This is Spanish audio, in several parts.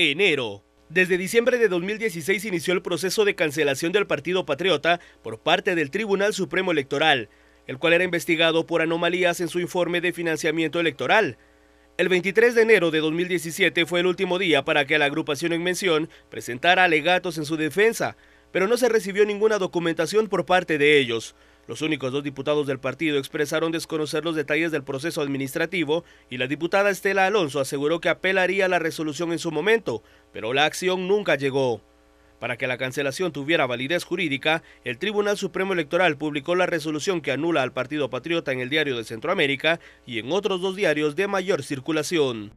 Enero. Desde diciembre de 2016 inició el proceso de cancelación del Partido Patriota por parte del Tribunal Supremo Electoral, el cual era investigado por anomalías en su informe de financiamiento electoral. El 23 de enero de 2017 fue el último día para que la agrupación en mención presentara alegatos en su defensa, pero no se recibió ninguna documentación por parte de ellos. Los únicos dos diputados del partido expresaron desconocer los detalles del proceso administrativo y la diputada Estela Alonso aseguró que apelaría a la resolución en su momento, pero la acción nunca llegó. Para que la cancelación tuviera validez jurídica, el Tribunal Supremo Electoral publicó la resolución que anula al Partido Patriota en el Diario de Centroamérica y en otros dos diarios de mayor circulación.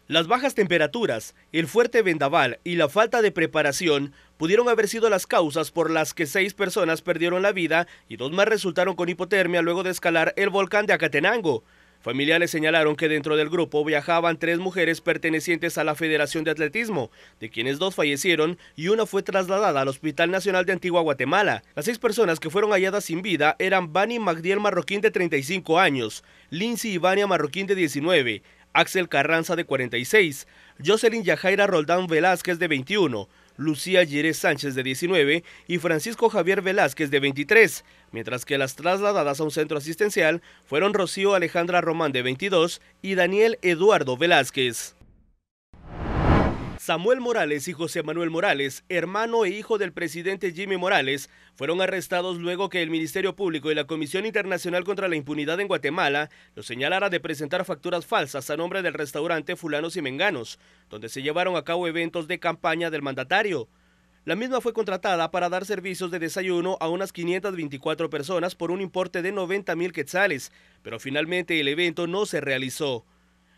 Las bajas temperaturas, el fuerte vendaval y la falta de preparación pudieron haber sido las causas por las que 6 personas perdieron la vida y 2 más resultaron con hipotermia luego de escalar el volcán de Acatenango. Familiares señalaron que dentro del grupo viajaban 3 mujeres pertenecientes a la Federación de Atletismo, de quienes 2 fallecieron y una fue trasladada al Hospital Nacional de Antigua Guatemala. Las 6 personas que fueron halladas sin vida eran Bani Magdiel Marroquín de 35 años, Lindsay Ivania Marroquín de 19, Axel Carranza de 46, Jocelyn Yajaira Roldán Velázquez de 21, Lucía Girés Sánchez de 19 y Francisco Javier Velázquez de 23, mientras que las trasladadas a un centro asistencial fueron Rocío Alejandra Román de 22 y Daniel Eduardo Velázquez. Samuel Morales y José Manuel Morales, hermano e hijo del presidente Jimmy Morales, fueron arrestados luego que el Ministerio Público y la Comisión Internacional contra la Impunidad en Guatemala los señalara de presentar facturas falsas a nombre del restaurante Fulanos y Menganos, donde se llevaron a cabo eventos de campaña del mandatario. La misma fue contratada para dar servicios de desayuno a unas 524 personas por un importe de 90,000 quetzales, pero finalmente el evento no se realizó.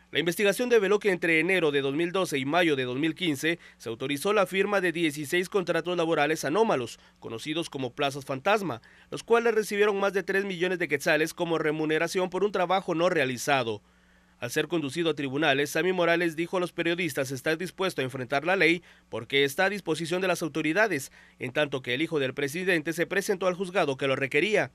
La investigación develó que entre enero de 2012 y mayo de 2015 se autorizó la firma de 16 contratos laborales anómalos, conocidos como plazas fantasma, los cuales recibieron más de 3 millones de quetzales como remuneración por un trabajo no realizado. Al ser conducido a tribunales, Sammy Morales dijo a los periodistas estar dispuesto a enfrentar la ley porque está a disposición de las autoridades, en tanto que el hijo del presidente se presentó al juzgado que lo requería.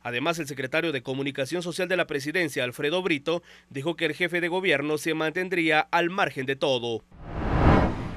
Además, el secretario de Comunicación Social de la Presidencia, Alfredo Brito, dijo que el jefe de gobierno se mantendría al margen de todo.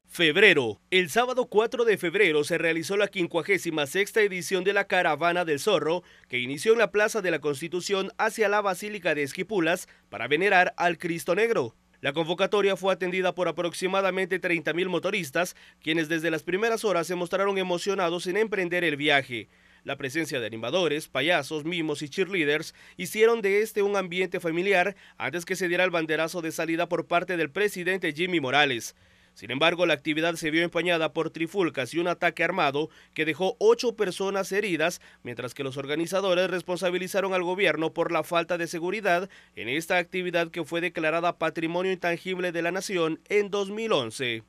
Febrero. El sábado 4 de febrero se realizó la 56ª edición de la Caravana del Zorro, que inició en la Plaza de la Constitución hacia la Basílica de Esquipulas para venerar al Cristo Negro. La convocatoria fue atendida por aproximadamente 30,000 motoristas, quienes desde las primeras horas se mostraron emocionados en emprender el viaje. La presencia de animadores, payasos, mimos y cheerleaders hicieron de este un ambiente familiar antes que se diera el banderazo de salida por parte del presidente Jimmy Morales. Sin embargo, la actividad se vio empañada por trifulcas y un ataque armado que dejó 8 personas heridas, mientras que los organizadores responsabilizaron al gobierno por la falta de seguridad en esta actividad que fue declarada Patrimonio Intangible de la Nación en 2011.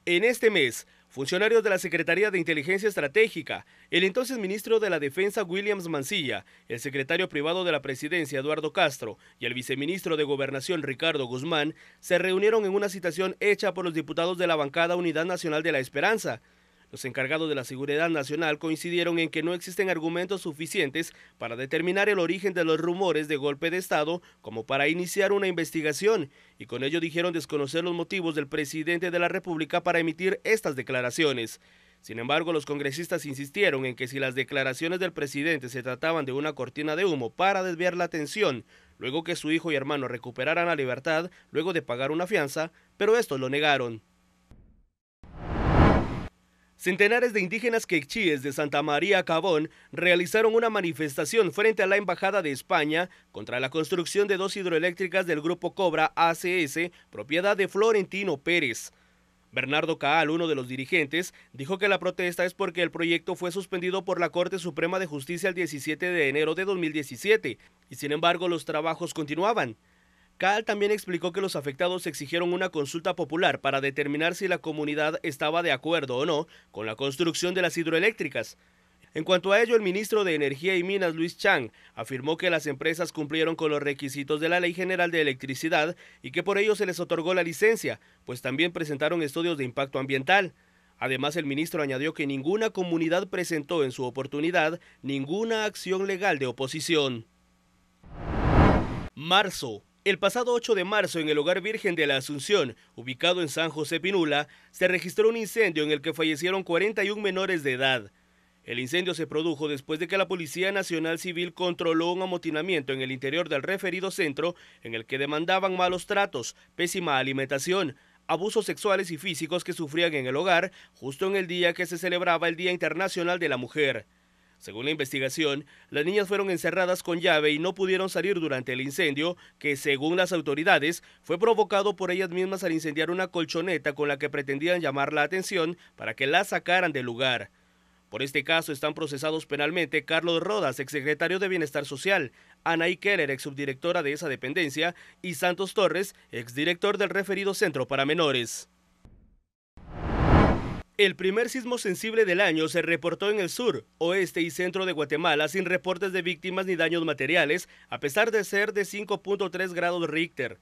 En este mes, funcionarios de la Secretaría de Inteligencia Estratégica, el entonces ministro de la Defensa Williams Mancilla, el secretario privado de la Presidencia Eduardo Castro y el viceministro de Gobernación Ricardo Guzmán se reunieron en una citación hecha por los diputados de la bancada Unidad Nacional de la Esperanza. Los encargados de la seguridad nacional coincidieron en que no existen argumentos suficientes para determinar el origen de los rumores de golpe de Estado como para iniciar una investigación, y con ello dijeron desconocer los motivos del presidente de la República para emitir estas declaraciones. Sin embargo, los congresistas insistieron en que si las declaraciones del presidente se trataban de una cortina de humo para desviar la atención, luego que su hijo y hermano recuperaran la libertad luego de pagar una fianza, pero estos lo negaron. Centenares de indígenas quechíes de Santa María Cabón realizaron una manifestación frente a la Embajada de España contra la construcción de 2 hidroeléctricas del Grupo Cobra ACS, propiedad de Florentino Pérez. Bernardo Caal, uno de los dirigentes, dijo que la protesta es porque el proyecto fue suspendido por la Corte Suprema de Justicia el 17 de enero de 2017 y sin embargo los trabajos continuaban. Caal también explicó que los afectados exigieron una consulta popular para determinar si la comunidad estaba de acuerdo o no con la construcción de las hidroeléctricas. En cuanto a ello, el ministro de Energía y Minas, Luis Chang, afirmó que las empresas cumplieron con los requisitos de la Ley General de Electricidad y que por ello se les otorgó la licencia, pues también presentaron estudios de impacto ambiental. Además, el ministro añadió que ninguna comunidad presentó en su oportunidad ninguna acción legal de oposición. Marzo. El pasado 8 de marzo, en el Hogar Virgen de la Asunción, ubicado en San José Pinula, se registró un incendio en el que fallecieron 41 menores de edad. El incendio se produjo después de que la Policía Nacional Civil controló un amotinamiento en el interior del referido centro en el que demandaban malos tratos, pésima alimentación, abusos sexuales y físicos que sufrían en el hogar, justo en el día que se celebraba el Día Internacional de la Mujer. Según la investigación, las niñas fueron encerradas con llave y no pudieron salir durante el incendio, que según las autoridades fue provocado por ellas mismas al incendiar una colchoneta con la que pretendían llamar la atención para que la sacaran del lugar. Por este caso están procesados penalmente Carlos Rodas, exsecretario de Bienestar Social, Anaí Keller, exsubdirectora de esa dependencia, y Santos Torres, exdirector del referido centro para menores. El primer sismo sensible del año se reportó en el sur, oeste y centro de Guatemala sin reportes de víctimas ni daños materiales, a pesar de ser de 5.3 grados Richter.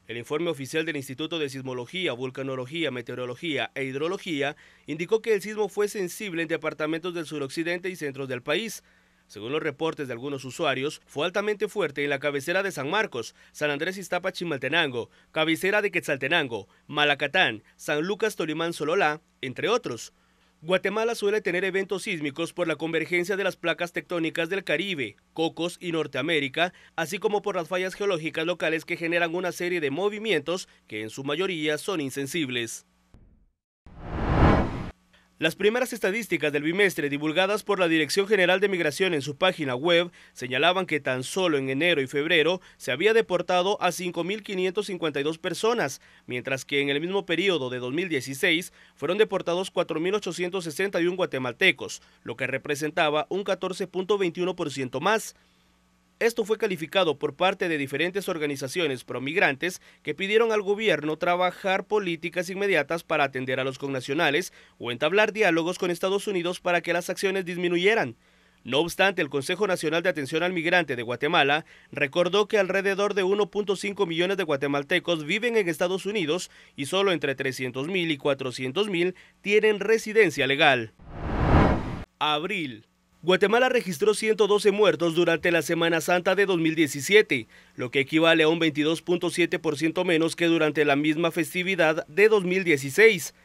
El informe oficial del Instituto de Sismología, Vulcanología, Meteorología e Hidrología indicó que el sismo fue sensible en departamentos del suroccidente y centros del país. Según los reportes de algunos usuarios, fue altamente fuerte en la cabecera de San Marcos, San Andrés Iztapa Chimaltenango, cabecera de Quetzaltenango, Malacatán, San Lucas Tolimán Sololá, entre otros. Guatemala suele tener eventos sísmicos por la convergencia de las placas tectónicas del Caribe, Cocos y Norteamérica, así como por las fallas geológicas locales que generan una serie de movimientos que en su mayoría son insensibles. Las primeras estadísticas del bimestre divulgadas por la Dirección General de Migración en su página web señalaban que tan solo en enero y febrero se había deportado a 5.552 personas, mientras que en el mismo periodo de 2016 fueron deportados 4.861 guatemaltecos, lo que representaba un 14.21% más. Esto fue calificado por parte de diferentes organizaciones promigrantes que pidieron al gobierno trabajar políticas inmediatas para atender a los connacionales o entablar diálogos con Estados Unidos para que las acciones disminuyeran. No obstante, el Consejo Nacional de Atención al Migrante de Guatemala recordó que alrededor de 1.5 millones de guatemaltecos viven en Estados Unidos y solo entre 300.000 y 400.000 tienen residencia legal. Abril. Guatemala registró 112 muertos durante la Semana Santa de 2017, lo que equivale a un 22.7% menos que durante la misma festividad de 2016.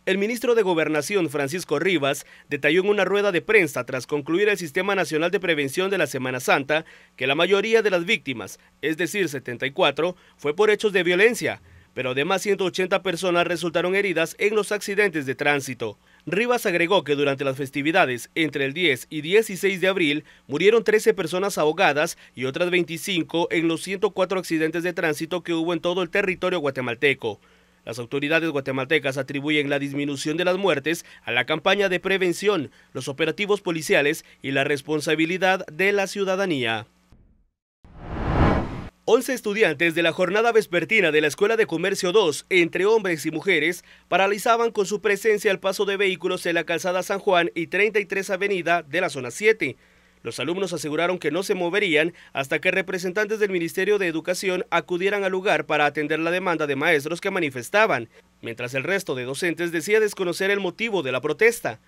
El ministro de Gobernación, Francisco Rivas, detalló en una rueda de prensa tras concluir el Sistema Nacional de Prevención de la Semana Santa que la mayoría de las víctimas, es decir 74, fue por hechos de violencia, pero además 180 personas resultaron heridas en los accidentes de tránsito. Rivas agregó que durante las festividades, entre el 10 y 16 de abril, murieron 13 personas ahogadas y otras 25 en los 104 accidentes de tránsito que hubo en todo el territorio guatemalteco. Las autoridades guatemaltecas atribuyen la disminución de las muertes a la campaña de prevención, los operativos policiales y la responsabilidad de la ciudadanía. 11 estudiantes de la jornada vespertina de la Escuela de Comercio 2, entre hombres y mujeres, paralizaban con su presencia el paso de vehículos en la calzada San Juan y 33 Avenida de la zona 7. Los alumnos aseguraron que no se moverían hasta que representantes del Ministerio de Educación acudieran al lugar para atender la demanda de maestros que manifestaban, mientras el resto de docentes decía desconocer el motivo de la protesta.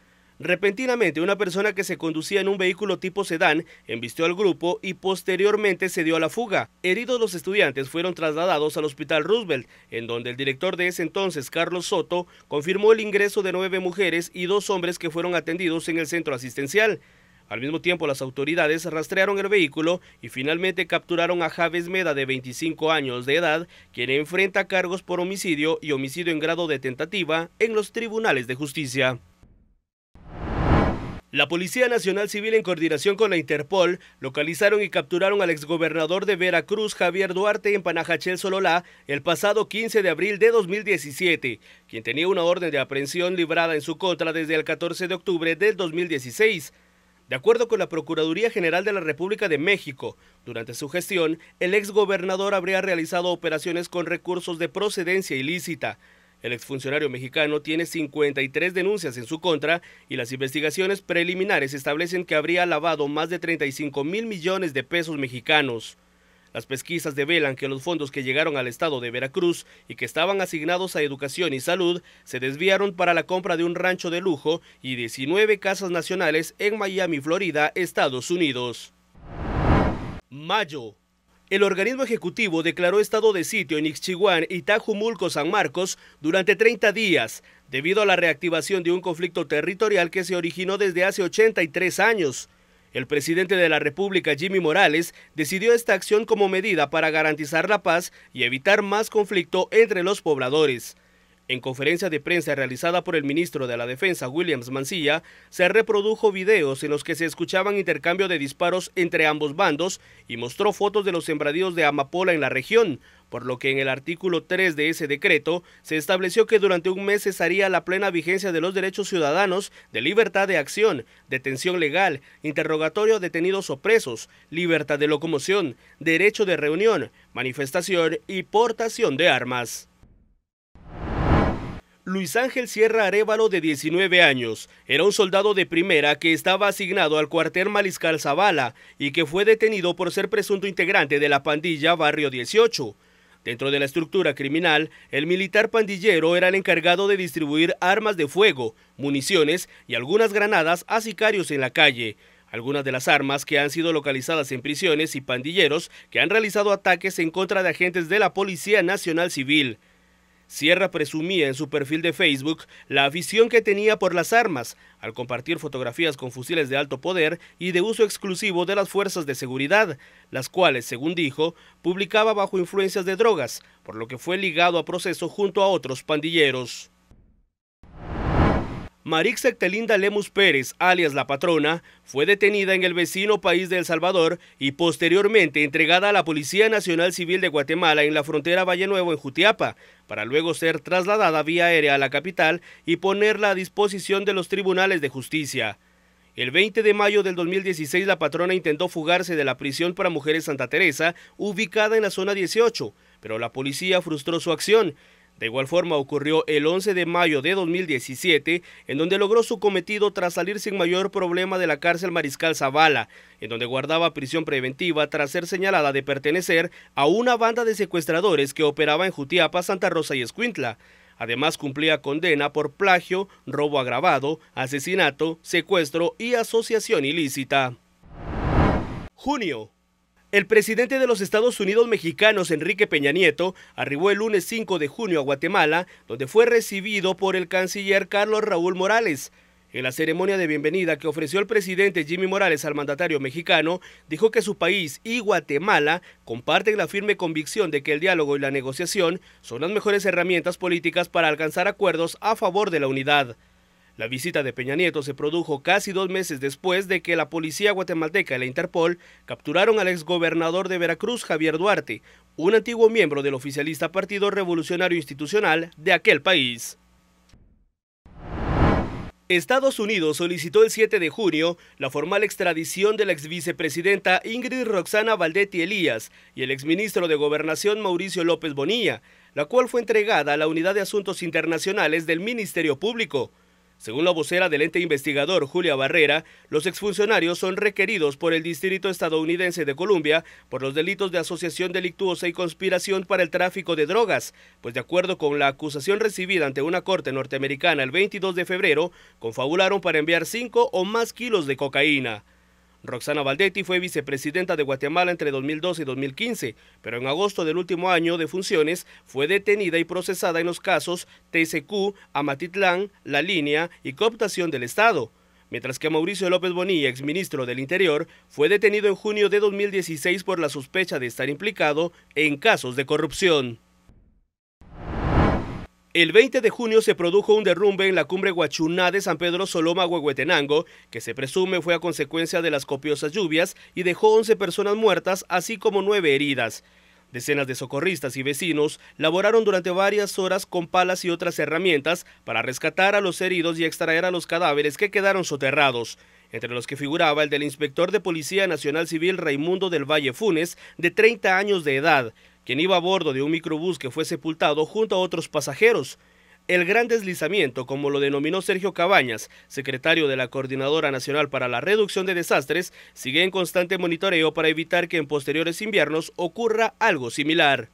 Repentinamente, una persona que se conducía en un vehículo tipo sedán embistió al grupo y posteriormente se dio a la fuga. Heridos los estudiantes fueron trasladados al Hospital Roosevelt, en donde el director de ese entonces, Carlos Soto, confirmó el ingreso de 9 mujeres y 2 hombres que fueron atendidos en el centro asistencial. Al mismo tiempo, las autoridades rastrearon el vehículo y finalmente capturaron a Javes Meda, de 25 años de edad, quien enfrenta cargos por homicidio y homicidio en grado de tentativa en los tribunales de justicia. La Policía Nacional Civil, en coordinación con la Interpol, localizaron y capturaron al exgobernador de Veracruz, Javier Duarte, en Panajachel, Sololá, el pasado 15 de abril de 2017, quien tenía una orden de aprehensión librada en su contra desde el 14 de octubre del 2016. De acuerdo con la Procuraduría General de la República de México, durante su gestión, el exgobernador habría realizado operaciones con recursos de procedencia ilícita. El exfuncionario mexicano tiene 53 denuncias en su contra y las investigaciones preliminares establecen que habría lavado más de 35.000 millones de pesos mexicanos. Las pesquisas develan que los fondos que llegaron al estado de Veracruz y que estaban asignados a educación y salud se desviaron para la compra de un rancho de lujo y 19 casas nacionales en Miami, Florida, Estados Unidos. Mayo. El organismo ejecutivo declaró estado de sitio en Ixchihuán y Tajumulco, San Marcos, durante 30 días, debido a la reactivación de un conflicto territorial que se originó desde hace 83 años. El presidente de la República, Jimmy Morales, decidió esta acción como medida para garantizar la paz y evitar más conflicto entre los pobladores. En conferencia de prensa realizada por el ministro de la Defensa, Williams Mancilla, se reprodujo videos en los que se escuchaban intercambio de disparos entre ambos bandos y mostró fotos de los sembradíos de amapola en la región, por lo que en el artículo 3 de ese decreto se estableció que durante un mes cesaría la plena vigencia de los derechos ciudadanos de libertad de acción, detención legal, interrogatorio a detenidos o presos, libertad de locomoción, derecho de reunión, manifestación y portación de armas. Luis Ángel Sierra Arévalo, de 19 años, era un soldado de primera que estaba asignado al cuartel Mariscal Zavala y que fue detenido por ser presunto integrante de la pandilla Barrio 18. Dentro de la estructura criminal, el militar pandillero era el encargado de distribuir armas de fuego, municiones y algunas granadas a sicarios en la calle. Algunas de las armas que han sido localizadas en prisiones y pandilleros que han realizado ataques en contra de agentes de la Policía Nacional Civil. Sierra presumía en su perfil de Facebook la afición que tenía por las armas, al compartir fotografías con fusiles de alto poder y de uso exclusivo de las fuerzas de seguridad, las cuales, según dijo, publicaba bajo influencias de drogas, por lo que fue ligado a proceso junto a otros pandilleros. Marixa Ectelinda Lemus Pérez, alias La Patrona, fue detenida en el vecino país de El Salvador y posteriormente entregada a la Policía Nacional Civil de Guatemala en la frontera Valle Nuevo en Jutiapa, para luego ser trasladada vía aérea a la capital y ponerla a disposición de los tribunales de justicia. El 20 de mayo del 2016 La Patrona intentó fugarse de la prisión para mujeres Santa Teresa, ubicada en la zona 18, pero la policía frustró su acción. De igual forma ocurrió el 11 de mayo de 2017, en donde logró su cometido tras salir sin mayor problema de la cárcel Mariscal Zavala, en donde guardaba prisión preventiva tras ser señalada de pertenecer a una banda de secuestradores que operaba en Jutiapa, Santa Rosa y Escuintla. Además cumplía condena por plagio, robo agravado, asesinato, secuestro y asociación ilícita. Junio. El presidente de los Estados Unidos mexicanos, Enrique Peña Nieto, arribó el lunes 5 de junio a Guatemala, donde fue recibido por el canciller Carlos Raúl Morales. En la ceremonia de bienvenida que ofreció el presidente Jimmy Morales al mandatario mexicano, dijo que su país y Guatemala comparten la firme convicción de que el diálogo y la negociación son las mejores herramientas políticas para alcanzar acuerdos a favor de la unidad. La visita de Peña Nieto se produjo casi 2 meses después de que la policía guatemalteca y la Interpol capturaron al exgobernador de Veracruz, Javier Duarte, un antiguo miembro del oficialista Partido Revolucionario Institucional de aquel país. Estados Unidos solicitó el 7 de junio la formal extradición de la exvicepresidenta Ingrid Roxana Valdetti Elías y el exministro de Gobernación Mauricio López Bonilla, la cual fue entregada a la Unidad de Asuntos Internacionales del Ministerio Público. Según la vocera del ente investigador, Julia Barrera, los exfuncionarios son requeridos por el Distrito Estadounidense de Columbia por los delitos de asociación delictuosa y conspiración para el tráfico de drogas, pues de acuerdo con la acusación recibida ante una corte norteamericana el 22 de febrero, confabularon para enviar 5 o más kilos de cocaína. Roxana Valdetti fue vicepresidenta de Guatemala entre 2012 y 2015, pero en agosto del último año de funciones fue detenida y procesada en los casos TSQ, Amatitlán, La Línea y cooptación del Estado, mientras que Mauricio López Bonilla, exministro del Interior, fue detenido en junio de 2016 por la sospecha de estar implicado en casos de corrupción. El 20 de junio se produjo un derrumbe en la cumbre Huachuná de San Pedro Soloma, Huehuetenango, que se presume fue a consecuencia de las copiosas lluvias y dejó 11 personas muertas, así como 9 heridas. Decenas de socorristas y vecinos laboraron durante varias horas con palas y otras herramientas para rescatar a los heridos y extraer a los cadáveres que quedaron soterrados, entre los que figuraba el del inspector de Policía Nacional Civil Raimundo del Valle Funes, de 30 años de edad, quien iba a bordo de un microbús que fue sepultado junto a otros pasajeros. El gran deslizamiento, como lo denominó Sergio Cabañas, secretario de la Coordinadora Nacional para la Reducción de Desastres, sigue en constante monitoreo para evitar que en posteriores inviernos ocurra algo similar.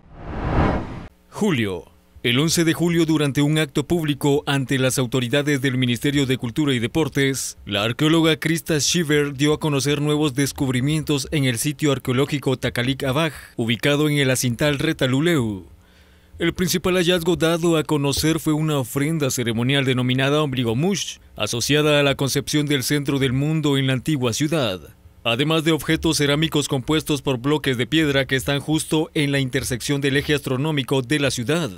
Julio. El 11 de julio, durante un acto público ante las autoridades del Ministerio de Cultura y Deportes, la arqueóloga Krista Shiver dio a conocer nuevos descubrimientos en el sitio arqueológico Takalik Abaj, ubicado en el Asintal Retaluleu. El principal hallazgo dado a conocer fue una ofrenda ceremonial denominada Ombligomush, asociada a la concepción del centro del mundo en la antigua ciudad, además de objetos cerámicos compuestos por bloques de piedra que están justo en la intersección del eje astronómico de la ciudad.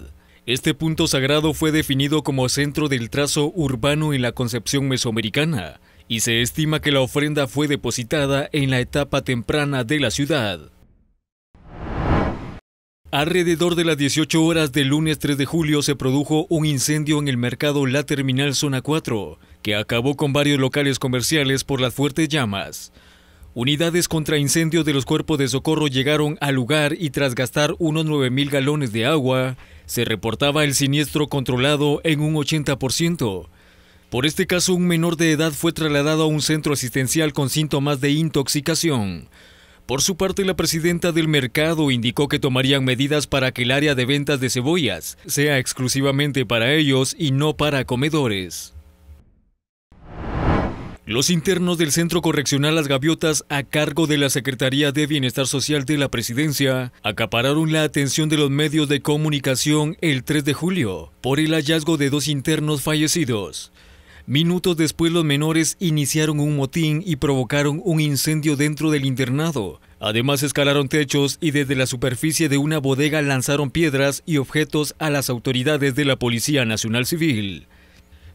Este punto sagrado fue definido como centro del trazo urbano en la concepción mesoamericana, y se estima que la ofrenda fue depositada en la etapa temprana de la ciudad. Alrededor de las 18 horas del lunes 3 de julio se produjo un incendio en el mercado La Terminal Zona 4, que acabó con varios locales comerciales por las fuertes llamas. Unidades contra incendios de los cuerpos de socorro llegaron al lugar y tras gastar unos 9,000 galones de agua, se reportaba el siniestro controlado en un 80%. Por este caso, un menor de edad fue trasladado a un centro asistencial con síntomas de intoxicación. Por su parte, la presidenta del mercado indicó que tomarían medidas para que el área de ventas de cebollas sea exclusivamente para ellos y no para comedores. Los internos del Centro Correccional Las Gaviotas, a cargo de la Secretaría de Bienestar Social de la Presidencia, acapararon la atención de los medios de comunicación el 3 de julio por el hallazgo de 2 internos fallecidos. Minutos después, los menores iniciaron un motín y provocaron un incendio dentro del internado. Además, escalaron techos y desde la superficie de una bodega lanzaron piedras y objetos a las autoridades de la Policía Nacional Civil.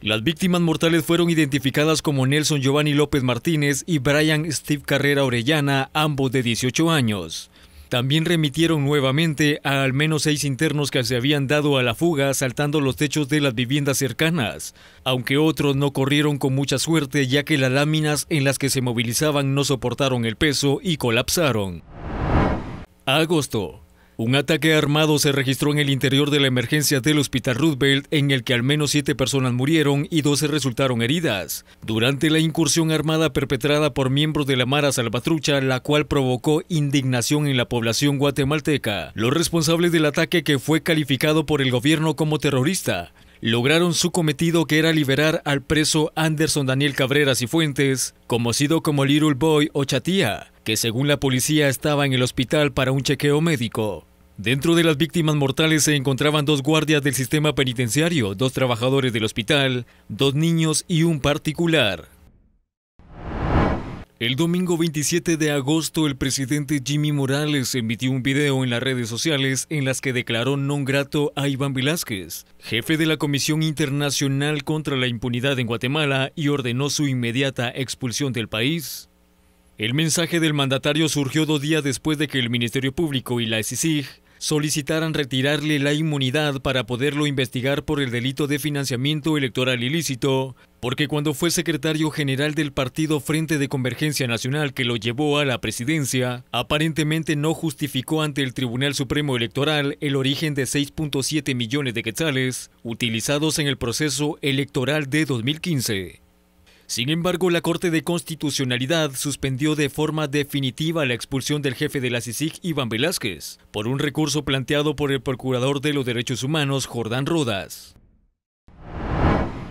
Las víctimas mortales fueron identificadas como Nelson Giovanni López Martínez y Brian Steve Carrera Orellana, ambos de 18 años. También remitieron nuevamente a al menos 6 internos que se habían dado a la fuga saltando los techos de las viviendas cercanas, aunque otros no corrieron con mucha suerte ya que las láminas en las que se movilizaban no soportaron el peso y colapsaron. Agosto. Un ataque armado se registró en el interior de la emergencia del Hospital Roosevelt, en el que al menos 7 personas murieron y 12 resultaron heridas, durante la incursión armada perpetrada por miembros de la Mara Salvatrucha, la cual provocó indignación en la población guatemalteca. Los responsables del ataque, que fue calificado por el gobierno como terrorista, lograron su cometido, que era liberar al preso Anderson Daniel Cabrera Cifuentes, conocido como Little Boy o Chatía, que según la policía estaba en el hospital para un chequeo médico. Dentro de las víctimas mortales se encontraban 2 guardias del sistema penitenciario, 2 trabajadores del hospital, 2 niños y un particular. El domingo 27 de agosto, el presidente Jimmy Morales emitió un video en las redes sociales en las que declaró non grato a Iván Velázquez, jefe de la Comisión Internacional contra la Impunidad en Guatemala, y ordenó su inmediata expulsión del país. El mensaje del mandatario surgió 2 días después de que el Ministerio Público y la CICIG solicitaran retirarle la inmunidad para poderlo investigar por el delito de financiamiento electoral ilícito, porque cuando fue secretario general del partido Frente de Convergencia Nacional, que lo llevó a la presidencia, aparentemente no justificó ante el Tribunal Supremo Electoral el origen de 6.7 millones de quetzales utilizados en el proceso electoral de 2015. Sin embargo, la Corte de Constitucionalidad suspendió de forma definitiva la expulsión del jefe de la CICIG, Iván Velázquez, por un recurso planteado por el Procurador de los Derechos Humanos, Jordán Rodas.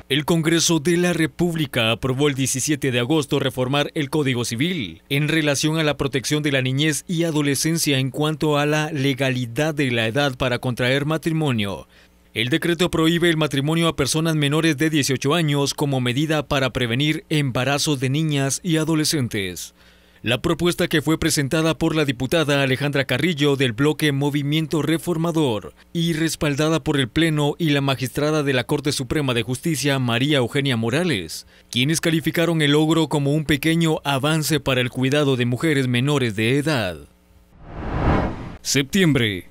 El Congreso de la República aprobó el 17 de agosto reformar el Código Civil en relación a la protección de la niñez y adolescencia en cuanto a la legalidad de la edad para contraer matrimonio. El decreto prohíbe el matrimonio a personas menores de 18 años como medida para prevenir embarazos de niñas y adolescentes. La propuesta, que fue presentada por la diputada Alejandra Carrillo del bloque Movimiento Reformador y respaldada por el Pleno y la magistrada de la Corte Suprema de Justicia María Eugenia Morales, quienes calificaron el logro como un pequeño avance para el cuidado de mujeres menores de edad. Septiembre.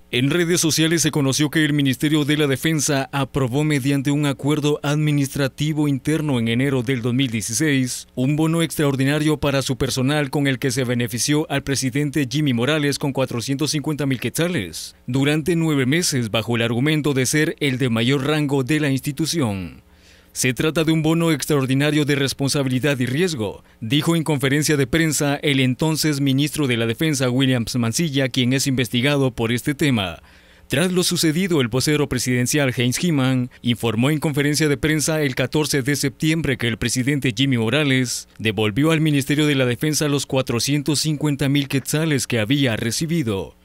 En redes sociales se conoció que el Ministerio de la Defensa aprobó mediante un acuerdo administrativo interno en enero del 2016 un bono extraordinario para su personal, con el que se benefició al presidente Jimmy Morales con 450,000 quetzales durante 9 meses, bajo el argumento de ser el de mayor rango de la institución. Se trata de un bono extraordinario de responsabilidad y riesgo, dijo en conferencia de prensa el entonces ministro de la Defensa, Williams Mancilla, quien es investigado por este tema. Tras lo sucedido, el vocero presidencial Heinz Hyman informó en conferencia de prensa el 14 de septiembre que el presidente Jimmy Morales devolvió al Ministerio de la Defensa los 450.000 quetzales que había recibido.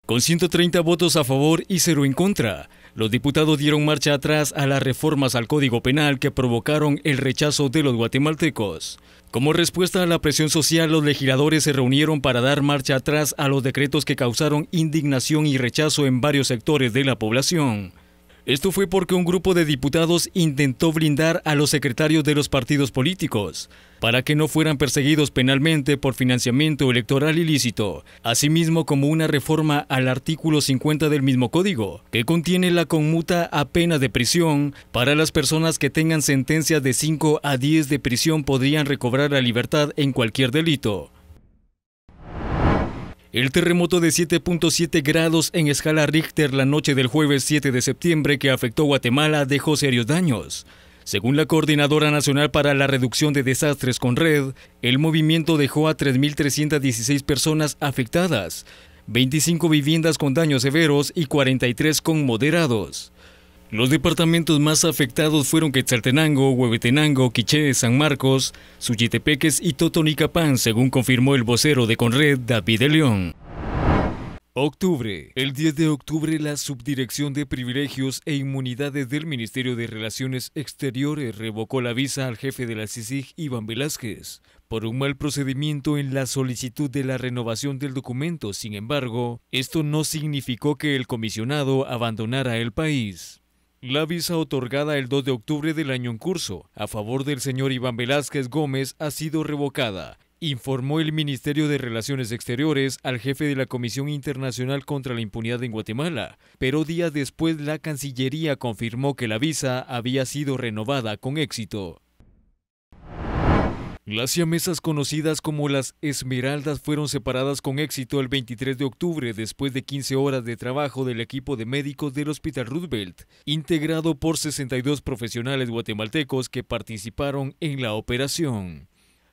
Con 130 votos a favor y 0 en contra, los diputados dieron marcha atrás a las reformas al Código Penal que provocaron el rechazo de los guatemaltecos. Como respuesta a la presión social, los legisladores se reunieron para dar marcha atrás a los decretos que causaron indignación y rechazo en varios sectores de la población. Esto fue porque un grupo de diputados intentó blindar a los secretarios de los partidos políticos para que no fueran perseguidos penalmente por financiamiento electoral ilícito, asimismo como una reforma al artículo 50 del mismo código, que contiene la conmuta a pena de prisión para las personas que tengan sentencias de 5 a 10 de prisión podrían recobrar la libertad en cualquier delito. El terremoto de 7.7 grados en escala Richter la noche del jueves 7 de septiembre que afectó Guatemala dejó serios daños. Según la Coordinadora Nacional para la Reducción de Desastres CONRED, el movimiento dejó a 3.316 personas afectadas, 25 viviendas con daños severos y 43 con moderados. Los departamentos más afectados fueron Quetzaltenango, Huehuetenango, Quiché, San Marcos, Suchitepeques y Totonicapán, según confirmó el vocero de CONRED, David de León. Octubre. El 10 de octubre, la Subdirección de Privilegios e Inmunidades del Ministerio de Relaciones Exteriores revocó la visa al jefe de la CICIG, Iván Velázquez, por un mal procedimiento en la solicitud de la renovación del documento. Sin embargo, esto no significó que el comisionado abandonara el país. La visa otorgada el 2 de octubre del año en curso a favor del señor Iván Velázquez Gómez ha sido revocada, informó el Ministerio de Relaciones Exteriores al jefe de la Comisión Internacional contra la Impunidad en Guatemala, pero días después la Cancillería confirmó que la visa había sido renovada con éxito. Las siamesas conocidas como las Esmeraldas fueron separadas con éxito el 23 de octubre después de 15 horas de trabajo del equipo de médicos del Hospital Roosevelt, integrado por 62 profesionales guatemaltecos que participaron en la operación.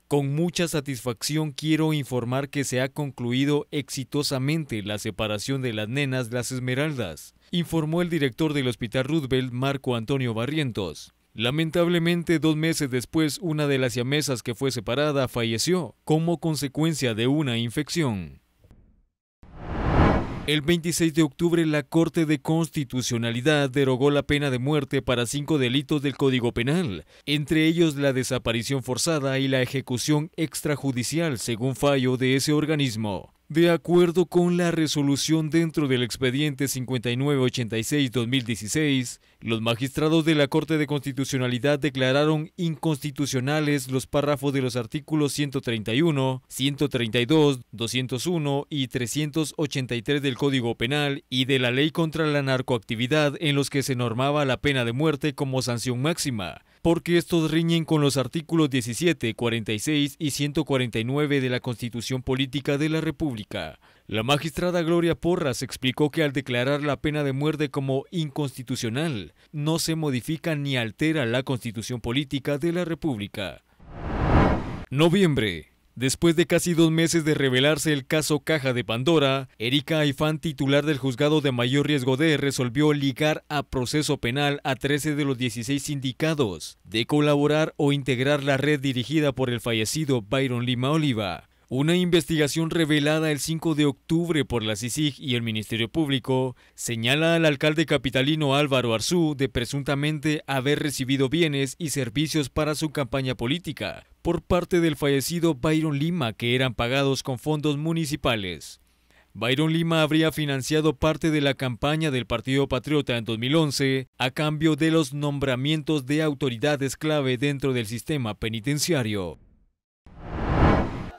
Con mucha satisfacción quiero informar que se ha concluido exitosamente la separación de las nenas Las Esmeraldas, informó el director del Hospital Roosevelt, Marco Antonio Barrientos. Lamentablemente, 2 meses después, una de las siamesas que fue separada falleció como consecuencia de una infección. El 26 de octubre, la Corte de Constitucionalidad derogó la pena de muerte para 5 delitos del Código Penal, entre ellos la desaparición forzada y la ejecución extrajudicial, según fallo de ese organismo. De acuerdo con la resolución dentro del expediente 5986-2016, los magistrados de la Corte de Constitucionalidad declararon inconstitucionales los párrafos de los artículos 131, 132, 201 y 383 del Código Penal y de la Ley contra la Narcoactividad en los que se normaba la pena de muerte como sanción máxima, porque estos riñen con los artículos 17, 46 y 149 de la Constitución Política de la República. La magistrada Gloria Porras explicó que al declarar la pena de muerte como inconstitucional, no se modifica ni altera la Constitución Política de la República. Noviembre. Después de casi 2 meses de revelarse el caso Caja de Pandora, Erika Aifán, titular del juzgado de mayor riesgo D, resolvió ligar a proceso penal a 13 de los 16 indicados de colaborar o integrar la red dirigida por el fallecido Byron Lima Oliva. Una investigación revelada el 5 de octubre por la CICIG y el Ministerio Público señala al alcalde capitalino Álvaro Arzú de presuntamente haber recibido bienes y servicios para su campaña política por parte del fallecido Byron Lima que eran pagados con fondos municipales. Byron Lima habría financiado parte de la campaña del Partido Patriota en 2011 a cambio de los nombramientos de autoridades clave dentro del sistema penitenciario.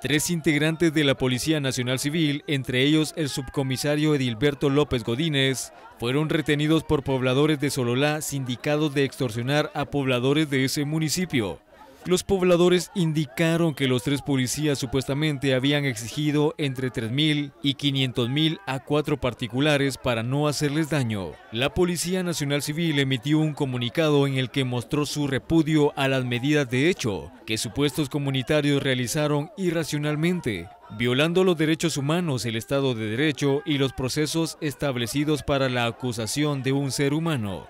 3 integrantes de la Policía Nacional Civil, entre ellos el subcomisario Edilberto López Godínez, fueron retenidos por pobladores de Sololá sindicados de extorsionar a pobladores de ese municipio. Los pobladores indicaron que los 3 policías supuestamente habían exigido entre 3.000 y 500.000 a 4 particulares para no hacerles daño. La Policía Nacional Civil emitió un comunicado en el que mostró su repudio a las medidas de hecho que supuestos comunitarios realizaron irracionalmente, violando los derechos humanos, el Estado de Derecho y los procesos establecidos para la acusación de un ser humano.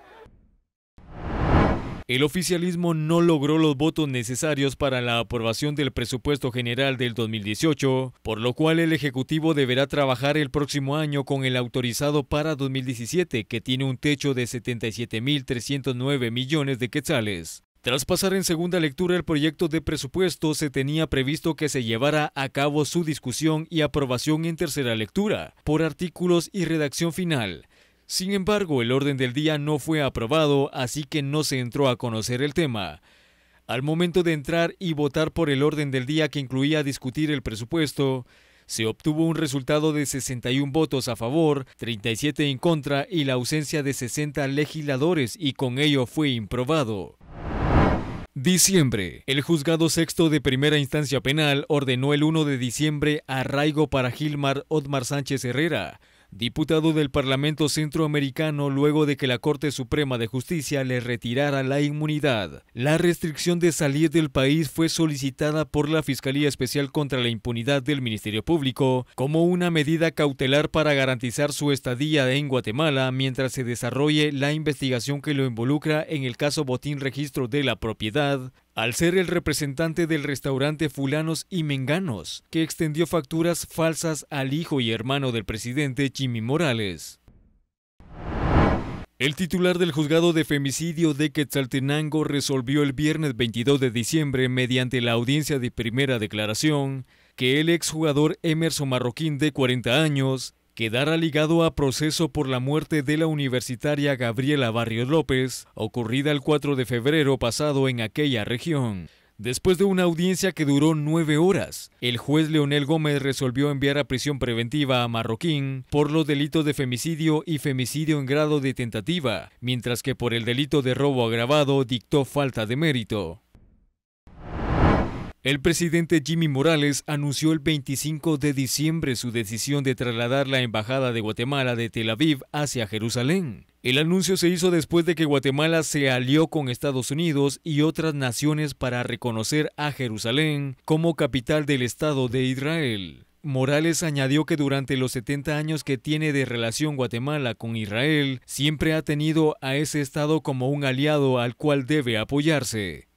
El oficialismo no logró los votos necesarios para la aprobación del presupuesto general del 2018, por lo cual el Ejecutivo deberá trabajar el próximo año con el autorizado para 2017, que tiene un techo de 77.309 millones de quetzales. Tras pasar en segunda lectura el proyecto de presupuesto, se tenía previsto que se llevara a cabo su discusión y aprobación en tercera lectura, por artículos y redacción final. Sin embargo, el orden del día no fue aprobado, así que no se entró a conocer el tema. Al momento de entrar y votar por el orden del día que incluía discutir el presupuesto, se obtuvo un resultado de 61 votos a favor, 37 en contra y la ausencia de 60 legisladores, y con ello fue improbado. Diciembre. El Juzgado Sexto de Primera Instancia Penal ordenó el 1 de diciembre arraigo para Gilmar Otmar Sánchez Herrera, diputado del Parlamento Centroamericano, luego de que la Corte Suprema de Justicia le retirara la inmunidad. La restricción de salir del país fue solicitada por la Fiscalía Especial contra la Impunidad del Ministerio Público como una medida cautelar para garantizar su estadía en Guatemala mientras se desarrolle la investigación que lo involucra en el caso Botín Registro de la Propiedad, al ser el representante del restaurante Fulanos y Menganos, que extendió facturas falsas al hijo y hermano del presidente Jimmy Morales. El titular del Juzgado de Femicidio de Quetzaltenango resolvió el viernes 22 de diciembre, mediante la audiencia de primera declaración, que el exjugador Emerson Marroquín, de 40 años, quedara ligado a proceso por la muerte de la universitaria Gabriela Barrios López, ocurrida el 4 de febrero pasado en aquella región. Después de una audiencia que duró 9 horas, el juez Leonel Gómez resolvió enviar a prisión preventiva a Marroquín por los delitos de femicidio y femicidio en grado de tentativa, mientras que por el delito de robo agravado dictó falta de mérito. El presidente Jimmy Morales anunció el 25 de diciembre su decisión de trasladar la Embajada de Guatemala de Tel Aviv hacia Jerusalén. El anuncio se hizo después de que Guatemala se alió con Estados Unidos y otras naciones para reconocer a Jerusalén como capital del Estado de Israel. Morales añadió que durante los 70 años que tiene de relación Guatemala con Israel, siempre ha tenido a ese Estado como un aliado al cual debe apoyarse.